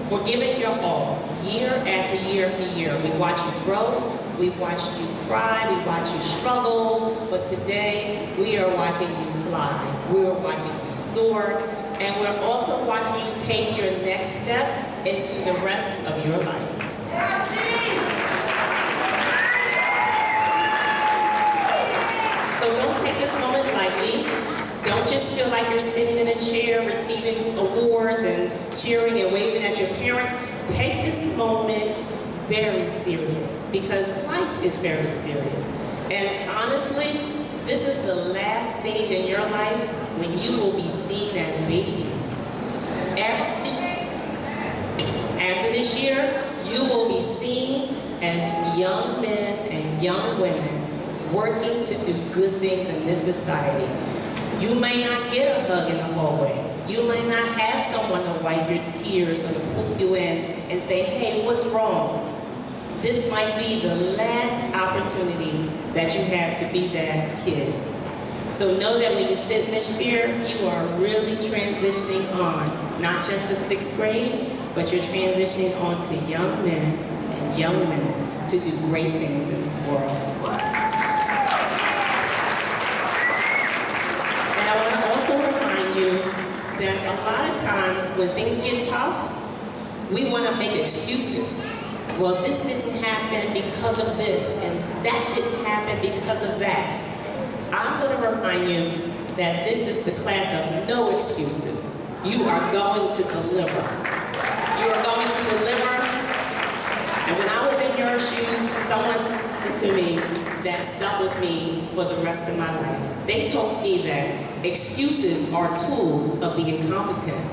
for giving your all, year after year after year. We watch you grow, we've watched you cry, we watch you struggle, but today we are watching you fly. We are watching you soar, and we're also watching you take your next step into the rest of your life. So don't take this moment lightly. Don't just feel like you're sitting in a chair receiving awards and cheering and waving at your parents. Take this moment very serious, because life is very serious. And honestly, this is the last stage in your life when you will be seen as babies. After this year, you will be seen as young men and young women working to do good things in this society. You may not get a hug in the hallway. You may not have someone to wipe your tears or to pull you in and say, hey, what's wrong? This might be the last opportunity that you have to be that kid. So know that when you sit in this chair, you are really transitioning on, not just the 6th grade, but you're transitioning on to young men and young women to do great things in this world. And I want to also remind you that a lot of times when things get tough, we want to make excuses. Well, this didn't happen because of this, and that didn't happen because of that. I'm going to remind you that this is the class of no excuses. You are going to deliver. You are going to deliver. And when I was in your shoes, someone said to me that stuck with me for the rest of my life. They told me that excuses are tools of being competent.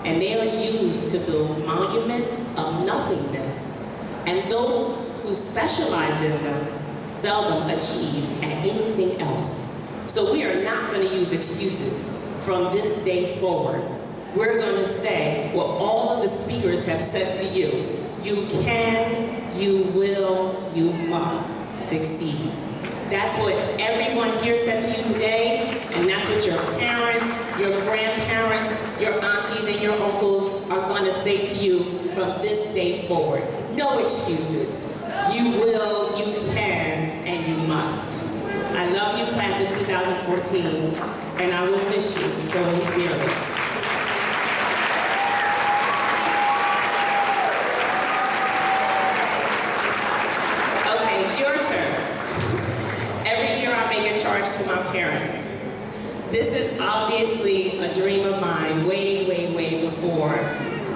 and they are used to build monuments of nothingness, and those who specialize in them seldom achieve at anything else. So we are not going to use excuses from this day forward. We're going to say what all of the speakers have said to you. You can, you will, you must succeed. That's what everyone here said to you today, and that's what your parents, your grandparents, your aunties, and your uncles are going to say to you from this day forward. No excuses. You will, you can, and you must. I love you, class of 2014, and I will miss you so dearly. To my parents. This is obviously a dream of mine way, way, way before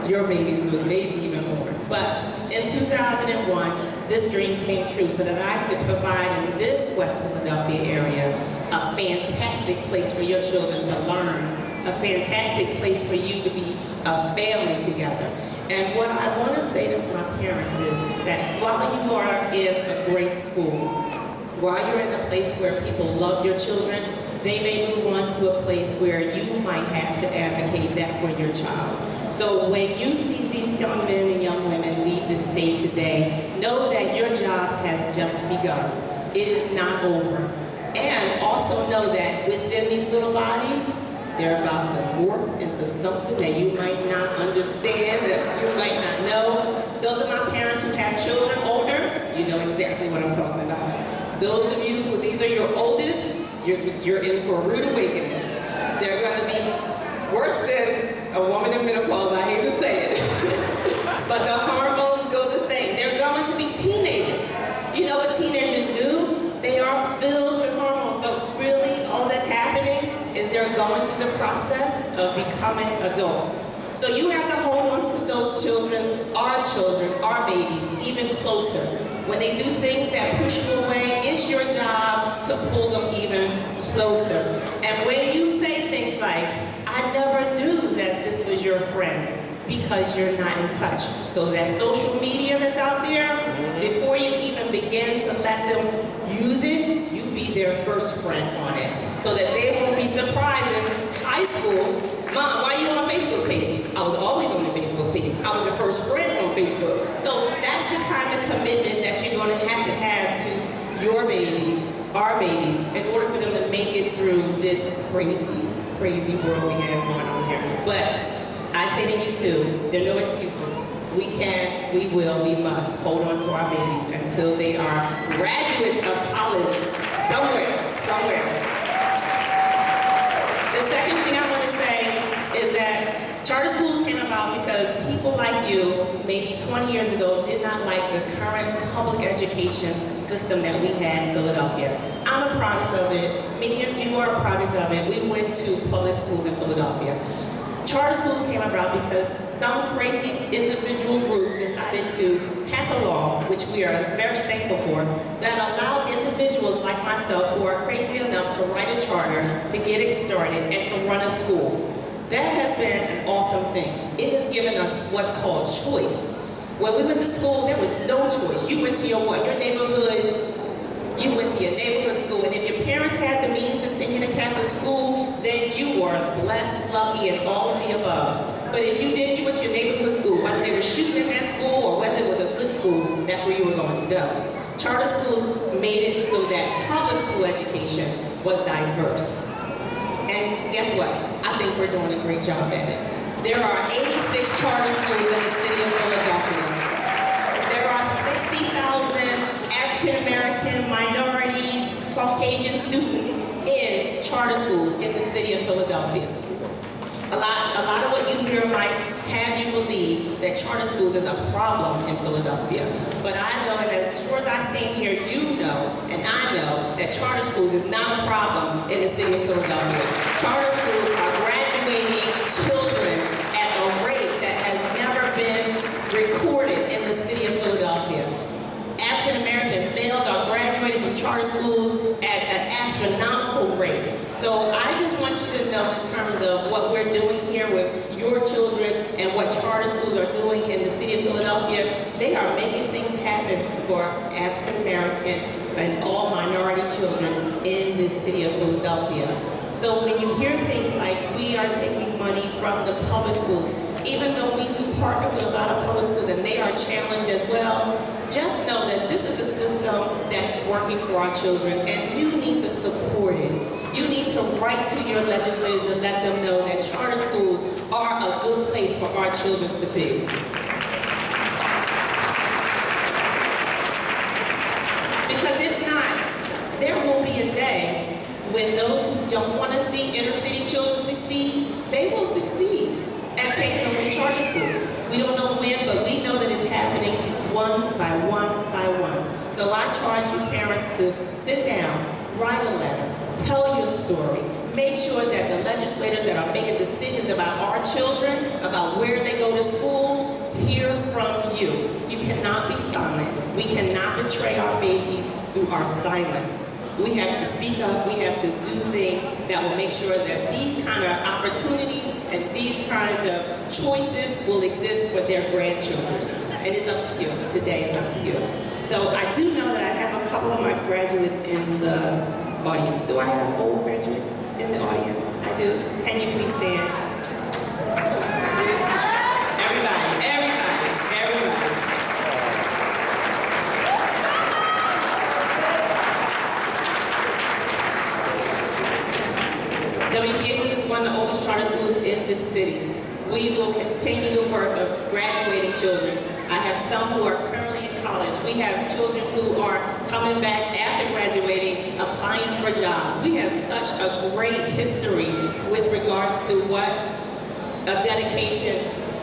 your babies was maybe even more. But in 2001, this dream came true so that I could provide in this West Philadelphia area a fantastic place for your children to learn, a fantastic place for you to be a family together. And what I want to say to my parents is that while you are in a great school, while you're in a place where people love your children, they may move on to a place where you might have to advocate that for your child. So when you see these young men and young women leave this stage today, know that your job has just begun. It is not over. And also know that within these little bodies, they're about to morph into something that you might not understand, that you might not know. Those are my parents who have children older. You know exactly what I'm talking about. Those of you who these are your oldest, you're in for a rude awakening. They're going to be worse than a woman in menopause, I hate to say it. But the hormones go the same. They're going to be teenagers. You know what teenagers do? They are filled with hormones, but really all that's happening is they're going through the process of becoming adults. So you have to hold on to those children, our babies, even closer. When they do things that push you away, it's your job to pull them even closer. And when you say things like, I never knew that this was your friend, because you're not in touch. So that social media that's out there, before you even begin to let them use it, you be their first friend on it. So that they won't be surprised in high school. Mom, why are you on Facebook page? I was always on the Facebook page. I was your first friend on Facebook. So that's the kind of commitment that you're going to have to your babies, our babies, in order for them to make it through this crazy, crazy world we have going on here. But I say to you too, there are no excuses. We can, we will, we must hold on to our babies until they are graduates of college somewhere. The second thing I want to say is that charter schools came about because people like you, maybe 20 years ago, did not like the current public education system that we had in Philadelphia. I'm a product of it. Many of you are a product of it. We went to public schools in Philadelphia. Charter schools came about because some crazy individual group decided to pass a law, which we are very thankful for, that allowed individuals like myself who are crazy enough to write a charter to get it started and to run a school. That has been an awesome thing. It has given us what's called choice. When we went to school, there was no choice. You went to your neighborhood. You went to your neighborhood school, and if your parents had the means to send you to Catholic school, then you were blessed, lucky, and all of the above. But if you did, you went to your neighborhood school, whether they were shooting in that school or whether it was a good school, that's where you were going to go. Charter schools made it so that public school education was diverse. And guess what? I think we're doing a great job at it. There are 86 charter schools in the city of Philadelphia. There are 60,000 African-American, minorities, Caucasian students in charter schools in the city of Philadelphia. A lot of what you hear might have you believe that charter schools is a problem in Philadelphia. But I know, and as sure as I stand here, you know, and I know, that charter schools is not a problem in the city of Philadelphia. Charter schools are graduating children at a rate that has never been recorded in the city of Philadelphia. African-American males are graduating from charter schools at an astronomical rate. So I just want you to know, in terms of what we're doing here with your children what charter schools are doing in the city of Philadelphia, they are making things happen for African American and all minority children in the city of Philadelphia. So when you hear things like we are taking money from the public schools, even though we do partner with a lot of public schools and they are challenged as well, just know that this is a system that's working for our children and you need to support it. You need to write to your legislators and let them know that charter schools are a good place for our children to be. Because if not, there will be a day when those who don't want to see inner city children succeed, they will succeed at taking away charter schools. We don't know when, but we know that it's happening one by one by one. So I charge you parents to sit down, write a letter, tell your story, make sure that the legislators that are making decisions about our children, about where they go to school, hear from you. You cannot be silent. We cannot betray our babies through our silence. We have to speak up, we have to do things that will make sure that these kind of opportunities and these kind of choices will exist for their grandchildren. And it's up to you. Today it's up to you. So I do know that I have a couple of my graduates in the audience. Do I have old graduates in the audience? I do. Can you please stand? Everybody, everybody, everybody. WPAC is one of the oldest charter schools in this city. We will continue the work of graduating children. I have some who are currently in college. We have children who are coming back after graduating, applying for jobs. We have such a great history with regards to what a dedication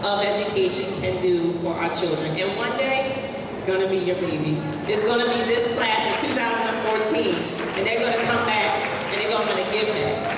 of education can do for our children. And one day, it's gonna be your babies. It's gonna be this class in 2014, and they're gonna come back and they're gonna give back.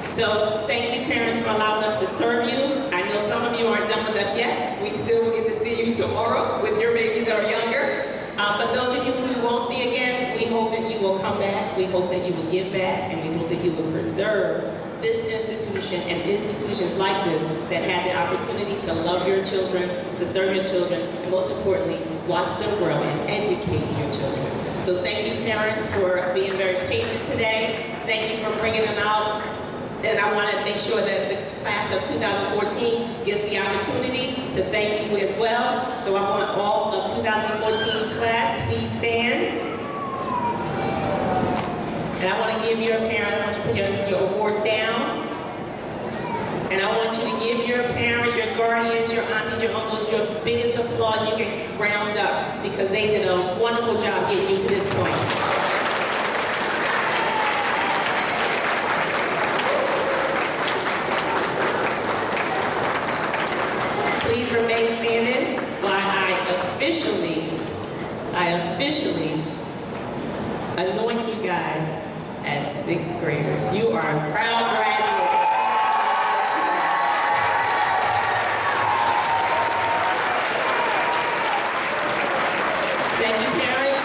So thank you parents for allowing us to serve you. I know some of you aren't done with us yet. We still will get to see you tomorrow with your babies that are younger. But those of you who we won't see again, we hope that you will come back. We hope that you will give back, and we hope that you will preserve this institution and institutions like this that have the opportunity to love your children, to serve your children, and most importantly, watch them grow and educate your children. So thank you parents for being very patient today. Thank you for bringing them out. And I want to make sure that this class of 2014 gets the opportunity to thank you as well. So I want all of 2014 class, please stand. And I want to give your parents, I want you to put your awards down. And I want you to give your parents, your guardians, your aunties, your uncles, your biggest applause you can round up because they did a wonderful job getting you to this point. Please remain standing while I officially anoint you guys as 6th graders. You are proud graduates. Thank you, parents.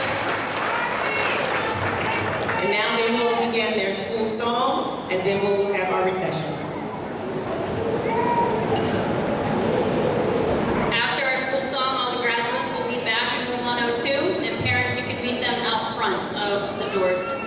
And now they will begin their school song, and then we will have our recession. Back in room 102, and parents, you can meet them out front of the doors.